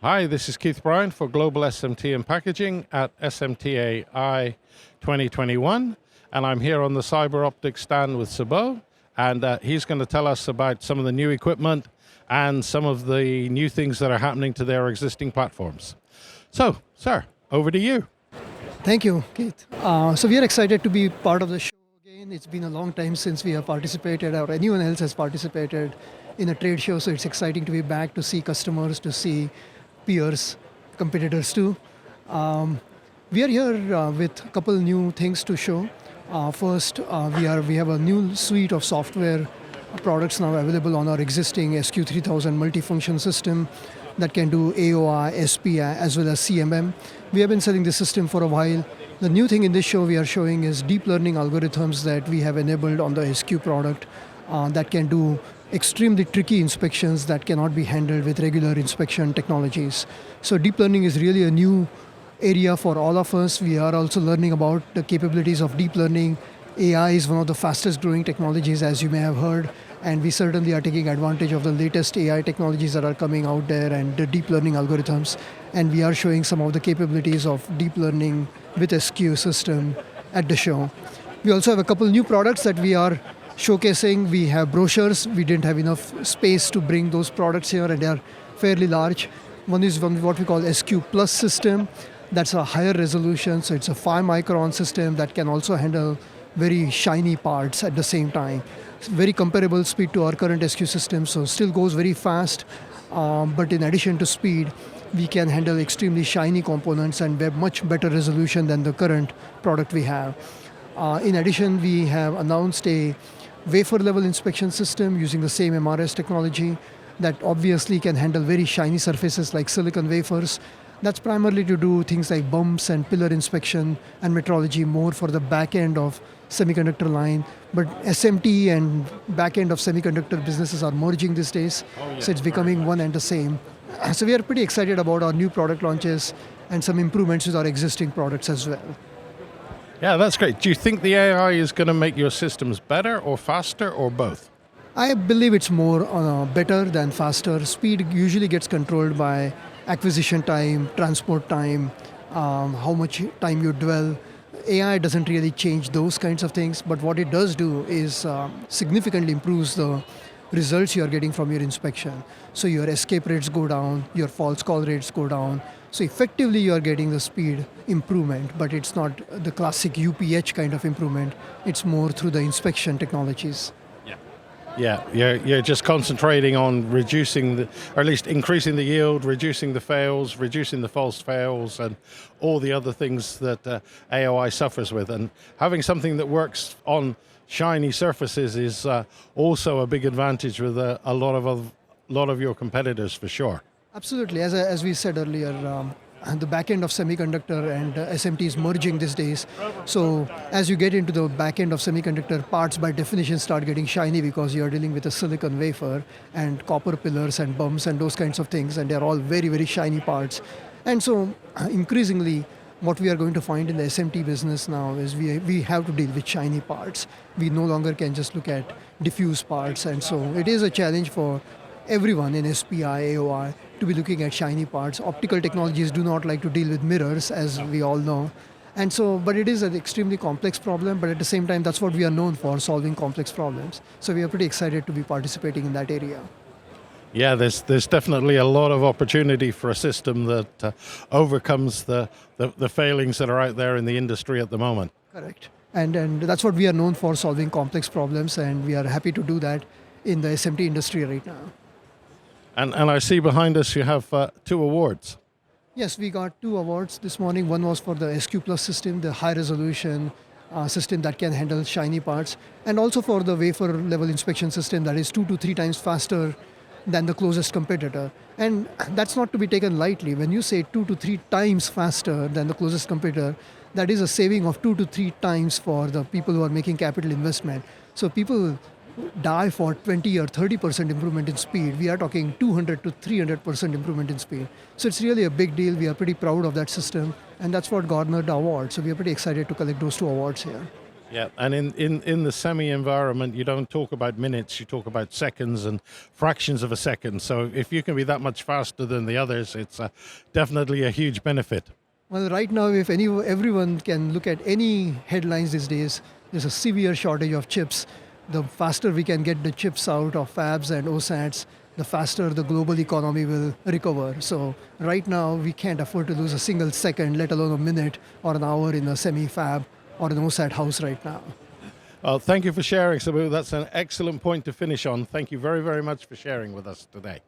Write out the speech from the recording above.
Hi, this is Keith Bryant for Global SMT and Packaging at SMTA 2021, and I'm here on the CYBEROPTICS stand with Sabo, and he's going to tell us about some of the new equipment and some of the new things that are happening to their existing platforms. So, sir, over to you. Thank you, Keith. So we are excited to be part of the show again. It's been a long time since we have participated or anyone else has participated in a trade show, so it's exciting to be back to see customers, to see peers, competitors too. We are here with a couple new things to show. First, we have a new suite of software products now available on our existing SQ3000 multifunction system that can do AOI, SPI, as well as CMM. We have been selling this system for a while. The new thing in this show we are showing is deep learning algorithms that we have enabled on the SQ product that can do extremely tricky inspections that cannot be handled with regular inspection technologies. So deep learning is really a new area for all of us. We are also learning about the capabilities of deep learning. AI is one of the fastest growing technologies, as you may have heard, and we certainly are taking advantage of the latest AI technologies that are coming out there and the deep learning algorithms. And we are showing some of the capabilities of deep learning with SQ system at the show. We also have a couple new products that we are showcasing. We have brochures. We didn't have enough space to bring those products here, and they are fairly large. One is what we call SQ Plus system. That's a higher resolution, so it's a 5-micron system that can also handle very shiny parts at the same time. It's very comparable speed to our current SQ system, so still goes very fast, but in addition to speed, we can handle extremely shiny components and have much better resolution than the current product we have. In addition, we have announced a wafer level inspection system using the same MRS technology that obviously can handle very shiny surfaces like silicon wafers. That's primarily to do things like bumps and pillar inspection and metrology more for the back end of semiconductor line. But SMT and back end of semiconductor businesses are merging these days, so it's becoming one and the same. So we are pretty excited about our new product launches and some improvements with our existing products as well. Yeah, that's great. Do you think the AI is going to make your systems better or faster or both? I believe it's more better than faster. Speed usually gets controlled by acquisition time, transport time, how much time you dwell. AI doesn't really change those kinds of things, but what it does do is significantly improves the results you are getting from your inspection. So your escape rates go down, your false call rates go down. So effectively you are getting the speed improvement, but it's not the classic UPH kind of improvement. It's more through the inspection technologies. Yeah, you're just concentrating on reducing, or at least increasing the yield, reducing the fails, reducing the false fails, and all the other things that AOI suffers with. And having something that works on shiny surfaces is also a big advantage with a lot of your competitors, for sure. Absolutely. As we said earlier, the back end of semiconductor and SMT is merging these days. So as you get into the back end of semiconductor, parts by definition start getting shiny because you're dealing with a silicon wafer and copper pillars and bumps and those kinds of things, and they're all very, very shiny parts. And so increasingly, what we are going to find in the SMT business now is we have to deal with shiny parts. We no longer can just look at diffuse parts, and so it is a challenge for everyone in SPI, AOI to be looking at shiny parts. Optical technologies do not like to deal with mirrors, as we all know. And so, but it is an extremely complex problem, but at the same time, that's what we are known for, solving complex problems. So we are pretty excited to be participating in that area. Yeah, there's definitely a lot of opportunity for a system that overcomes the failings that are out there in the industry at the moment. Correct. And that's what we are known for, solving complex problems, and we are happy to do that in the SMT industry right now. And I see behind us you have 2 awards. Yes, we got 2 awards this morning. One was for the SQ Plus system, the high resolution system that can handle shiny parts, and also for the wafer level inspection system that is 2 to 3 times faster than the closest competitor. And that's not to be taken lightly. When you say 2 to 3 times faster than the closest competitor, that is a saving of 2 to 3 times for the people who are making capital investment. So people die for 20 or 30% improvement in speed. We are talking 200 to 300% improvement in speed. So it's really a big deal. We are pretty proud of that system, and that's what garnered the award. So we are pretty excited to collect those 2 awards here. Yeah, and in the semi environment, you don't talk about minutes, you talk about seconds and fractions of a second. So if you can be that much faster than the others, it's definitely a huge benefit. Well, right now, if everyone can look at any headlines these days, there's a severe shortage of chips. The faster we can get the chips out of fabs and OSATs, the faster the global economy will recover. So right now, we can't afford to lose a single second, let alone a minute or an hour in a semi-fab or an OSAT house right now. Well, thank you for sharing, Sabu. That's an excellent point to finish on. Thank you very, very much for sharing with us today.